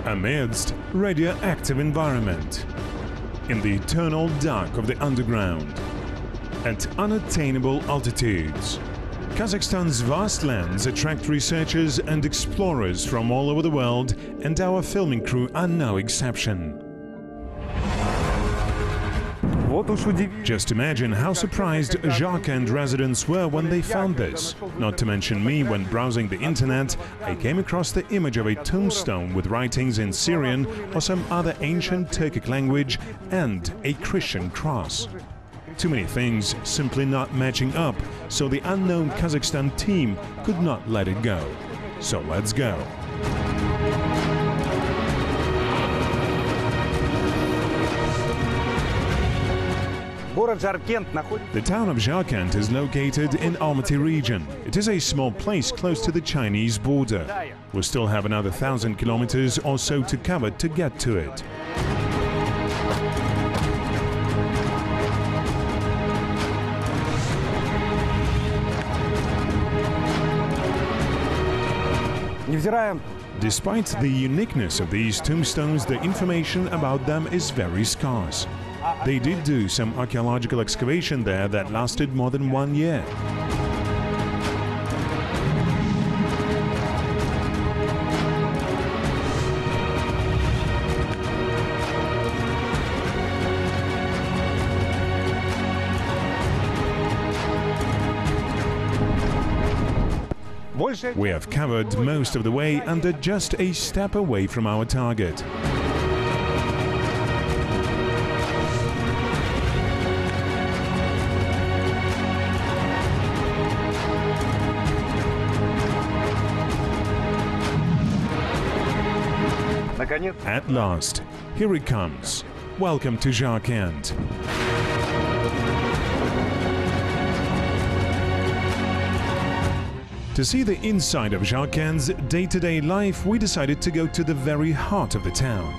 amidst radioactive environment, in the eternal dark of the underground, at unattainable altitudes. Kazakhstan's vast lands attract researchers and explorers from all over the world, and our filming crew are no exception. Just imagine how surprised Zharkent residents were when they found this. Not to mention me, when browsing the internet, I came across the image of a tombstone with writings in Syrian or some other ancient Turkic language and a Christian cross. Too many things simply not matching up, so the unknown Kazakhstan team could not let it go. So let's go. The town of Zharkent is located in Almaty region. It is a small place close to the Chinese border. We still have another 1,000 kilometers or so to cover to get to it. Despite the uniqueness of these tombstones, the information about them is very scarce. They did do some archaeological excavation there that lasted more than 1 year. We have covered most of the way and are just a step away from our target. At last, here it comes. Welcome to Zharkent. To see the inside of Zharkent's day-to-day life, we decided to go to the very heart of the town.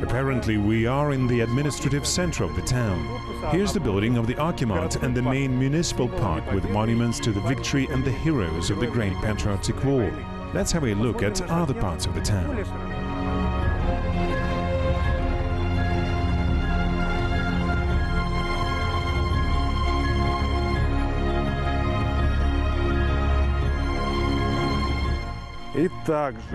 Apparently, we are in the administrative center of the town. Here's the building of the Archimat and the main municipal park with monuments to the victory and the heroes of the Great Patriotic War. Let's have a look at other parts of the town.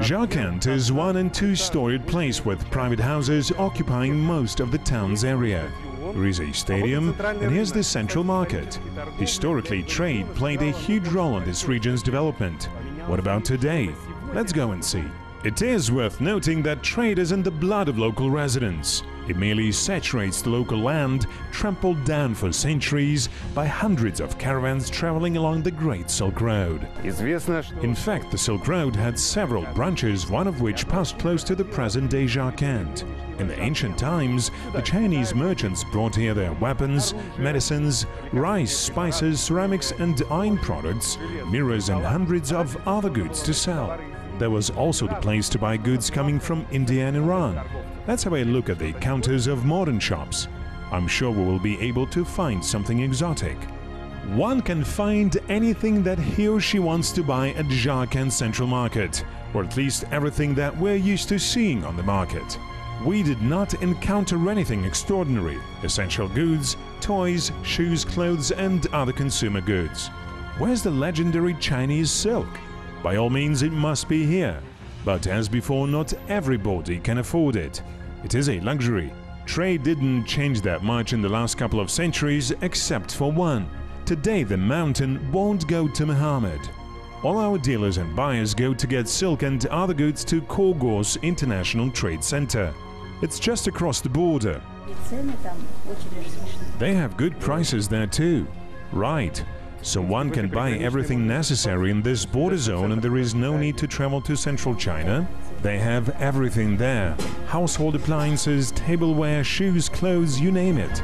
Zharkent is one- and two-storied place with private houses occupying most of the town's area. There is a stadium, and here's the central market. Historically, trade played a huge role in this region's development. What about today? Let's go and see. It is worth noting that trade is in the blood of local residents. It merely saturates the local land, trampled down for centuries by hundreds of caravans traveling along the Great Silk Road. In fact, the Silk Road had several branches, one of which passed close to the present-day Zharkent. In the ancient times, the Chinese merchants brought here their weapons, medicines, rice, spices, ceramics and iron products, mirrors and hundreds of other goods to sell. There was also the place to buy goods coming from India and Iran. Let's have a look at the counters of modern shops. I'm sure we will be able to find something exotic. One can find anything that he or she wants to buy at Zharkent Central Market, or at least everything that we're used to seeing on the market. We did not encounter anything extraordinary: essential goods, toys, shoes, clothes and other consumer goods. Where's the legendary Chinese silk? By all means, it must be here. But as before, not everybody can afford it. It is a luxury. Trade didn't change that much in the last couple of centuries, except for one. Today the mountain won't go to Muhammad. All our dealers and buyers go to get silk and other goods to Kogos International Trade Center. It's just across the border. They have good prices there too. Right. So one can buy everything necessary in this border zone and there is no need to travel to central China. They have everything there: household appliances, tableware, shoes, clothes, you name it.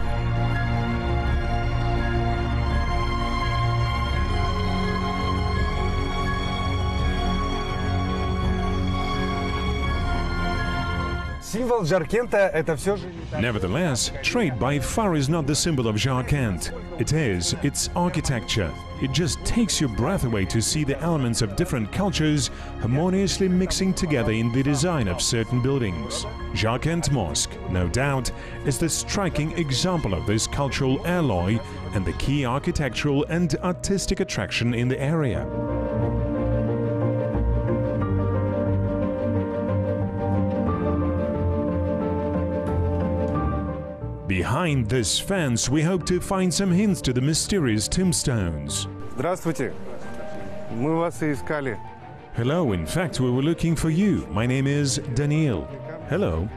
Символ Жаркента – это все же... Nevertheless, trade by far is not the symbol of Zharkent. It is its architecture. It just takes your breath away to see the elements of different cultures harmoniously mixing together in the design of certain buildings. Zharkent Mosque, no doubt, is the striking example of this cultural alloy and the key architectural and artistic attraction in the area. Behind this fence, we hope to find some hints to the mysterious tombstones. Здравствуйте. Мы вас и искали. Hello, in fact, we were looking for you. My name is Daniel. Hello.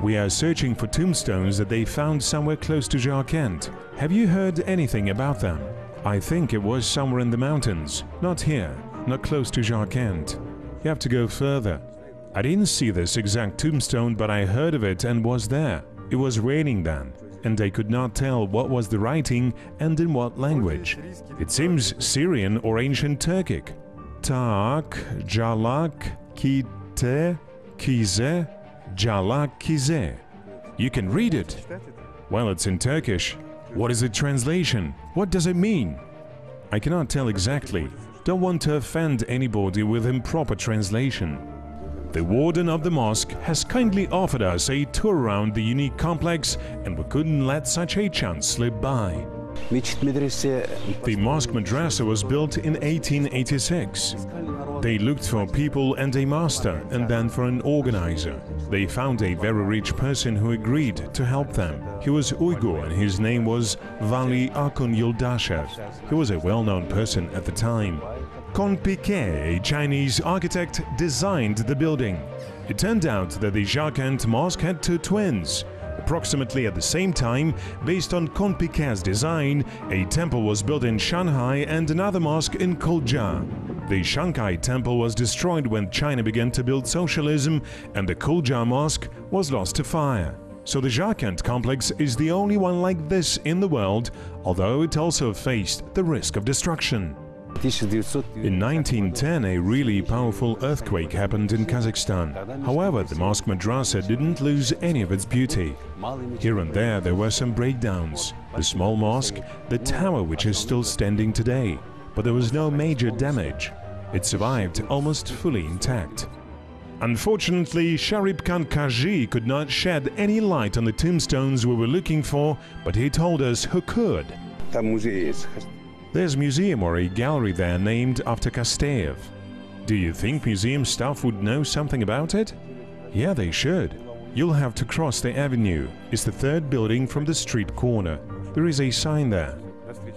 We are searching for tombstones that they found somewhere close to Zharkent. Have you heard anything about them? I think it was somewhere in the mountains. Not here, not close to Zharkent. You have to go further. I didn't see this exact tombstone, but I heard of it and was there. It was raining then, and I could not tell what was the writing and in what language. It seems Syrian or ancient Turkic. Tak, Jalak, Kite, Kize, Jalak, Kize. You can read it. Well, it's in Turkish. What is the translation? What does it mean? I cannot tell exactly. Don't want to offend anybody with improper translation. The warden of the mosque has kindly offered us a tour around the unique complex, and we couldn't let such a chance slip by. The mosque madrasa was built in 1886. They looked for people and a master, and then for an organizer. They found a very rich person who agreed to help them. He was Uyghur and his name was Vali Akun Yuldashev. He was a well-known person at the time. Konpike, a Chinese architect, designed the building. It turned out that the Zharkent mosque had two twins. Approximately at the same time, based on Konpike's design, a temple was built in Shanghai and another mosque in Kulja. The Shanghai temple was destroyed when China began to build socialism, and the Kulja mosque was lost to fire. So the Zharkent complex is the only one like this in the world, although it also faced the risk of destruction. In 1910, a really powerful earthquake happened in Kazakhstan. However, the mosque madrasa didn't lose any of its beauty. Here and there were some breakdowns. The small mosque, the tower which is still standing today. But there was no major damage. It survived almost fully intact. Unfortunately, Sharip Khan Kaji could not shed any light on the tombstones we were looking for, but he told us who could. There's a museum or a gallery there named after Kasteyev. Do you think museum staff would know something about it? Yeah, they should. You'll have to cross the avenue. It's the third building from the street corner. There is a sign there.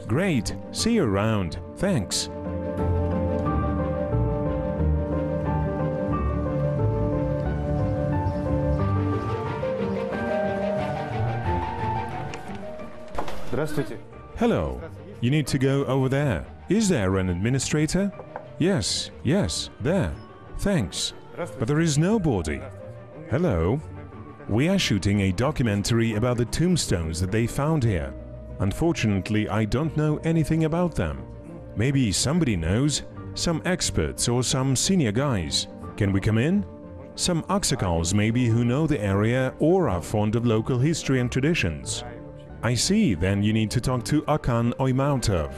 Great. See you around. Thanks. Здравствуйте. Hello. You need to go over there. Is there an administrator? Yes, there. Thanks. But there is nobody. Hello. We are shooting a documentary about the tombstones that they found here. Unfortunately, I don't know anything about them. Maybe somebody knows, some experts or some senior guys. Can we come in? Some Aksakals maybe who know the area or are fond of local history and traditions. I see, then you need to talk to Akan Oymautov.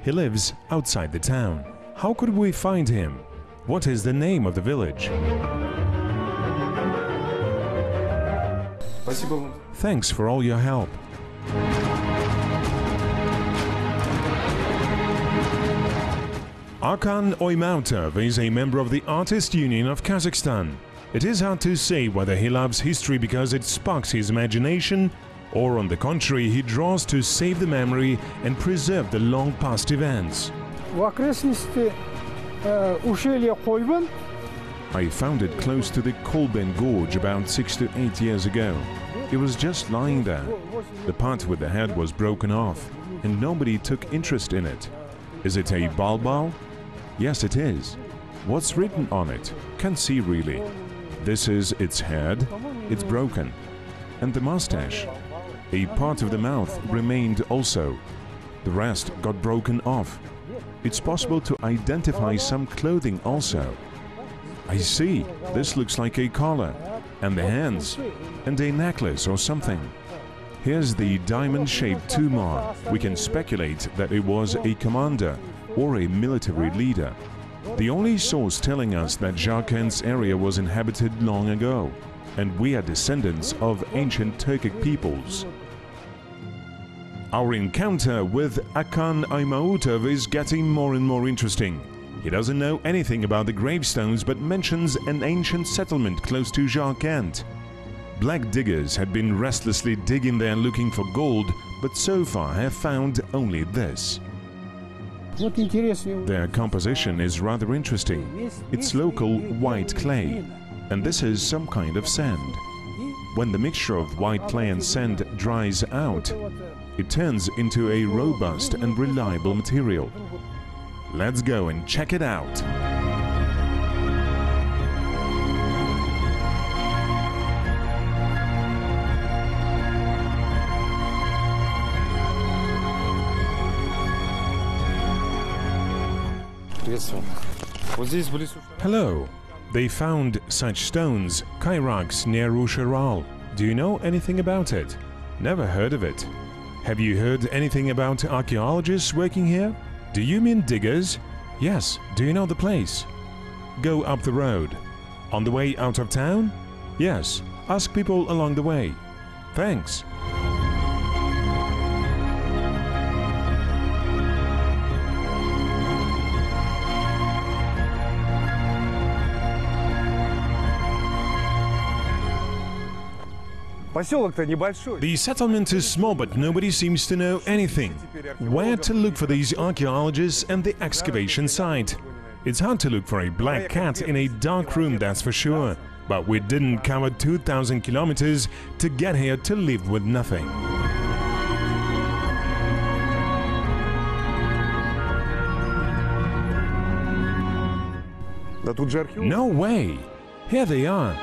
He lives outside the town. How could we find him? What is the name of the village? Thanks for all your help. Akan Oymautov is a member of the Artist Union of Kazakhstan. It is hard to say whether he loves history because it sparks his imagination, or on the contrary, he draws to save the memory and preserve the long past events. I found it close to the Kolben Gorge about 6 to 8 years ago. It was just lying there. The part with the head was broken off, and nobody took interest in it. Is it a balbal? Yes, it is. What's written on it? Can't see really. This is its head. It's broken. And the mustache. A part of the mouth remained also. The rest got broken off. It's possible to identify some clothing also. I see. This looks like a collar. and the hands, and a necklace or something. Here's the diamond-shaped tumor. We can speculate that it was a commander or a military leader. The only source telling us that Zharkent's area was inhabited long ago, and we are descendants of ancient Turkic peoples. Our encounter with Akan Aymautov is getting more and more interesting. He doesn't know anything about the gravestones but mentions an ancient settlement close to Zharkent. Black diggers had been restlessly digging there looking for gold, but so far have found only this. Their composition is rather interesting. It's local white clay, and this is some kind of sand. When the mixture of white clay and sand dries out, it turns into a robust and reliable material. Let's go and check it out. Hello. They found such stones, kyrax, near Usharal. Do you know anything about it? Never heard of it. Have you heard anything about archaeologists working here? Do you mean diggers? Yes. Do you know the place? Go up the road. On the way out of town? Yes. Ask people along the way. Thanks. The settlement is small, but nobody seems to know anything. Where to look for these archaeologists and the excavation site? It's hard to look for a black cat in a dark room, that's for sure. But we didn't cover 2,000 kilometers to get here to live with nothing. No way! Here they are.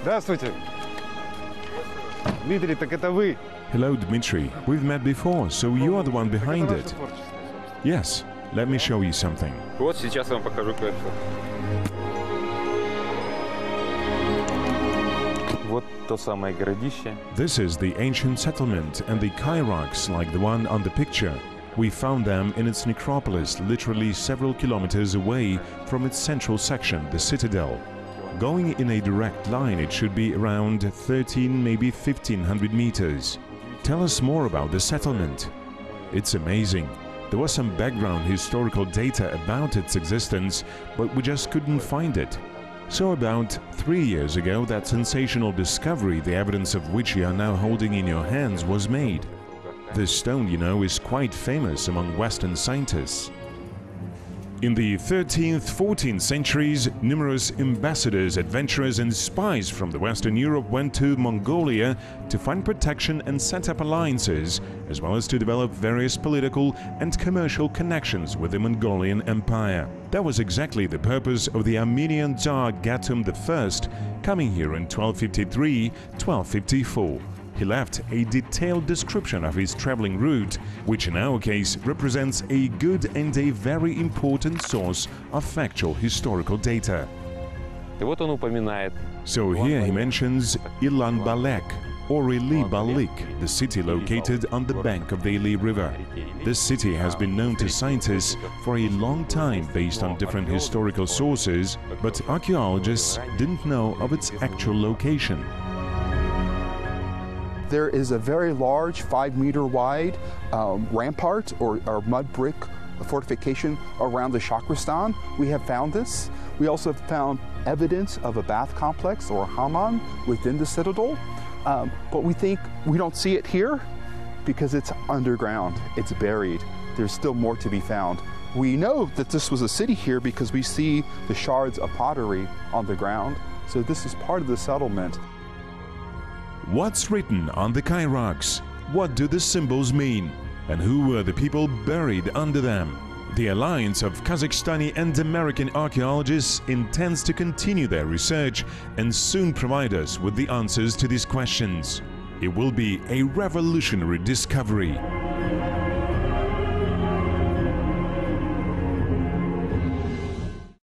Здравствуйте. Дмитрий, так это вы? Hello, Dmitry. We've met before, so you are the one behind it. Yes, let me show you something. Вот сейчас я вам покажу кое-что. Вот то самое городище. This is the ancient settlement and the kyrax like the one on the picture. We found them in its necropolis, literally several kilometers away from its central section, the citadel. Going in a direct line, it should be around 13, maybe 1,500 meters. Tell us more about the settlement. It's amazing. There was some background historical data about its existence, but we just couldn't find it. So about 3 years ago, that sensational discovery, the evidence of which you are now holding in your hands, was made. This stone, you know, is quite famous among Western scientists. In the 13th, 14th centuries, numerous ambassadors, adventurers and spies from the Western Europe went to Mongolia to find protection and set up alliances, as well as to develop various political and commercial connections with the Mongolian Empire. That was exactly the purpose of the Armenian Tsar Gatum I coming here in 1253-1254. He left a detailed description of his traveling route, which in our case represents a good and a very important source of factual historical data. So here he mentions Ilan Balek, or Ili Balik, the city located on the bank of the Ili River. This city has been known to scientists for a long time based on different historical sources, but archaeologists didn't know of its actual location. There is a very large 5-meter wide rampart or mud brick fortification around the Shakristan. We have found this. We also have found evidence of a bath complex or a hammam within the citadel. But we don't see it here because it's underground, it's buried. There's still more to be found. We know that this was a city here because we see the shards of pottery on the ground. So this is part of the settlement. What's written on the kyrax? What do the symbols mean? And who were the people buried under them? The alliance of Kazakhstani and American archaeologists intends to continue their research and soon provide us with the answers to these questions. It will be a revolutionary discovery.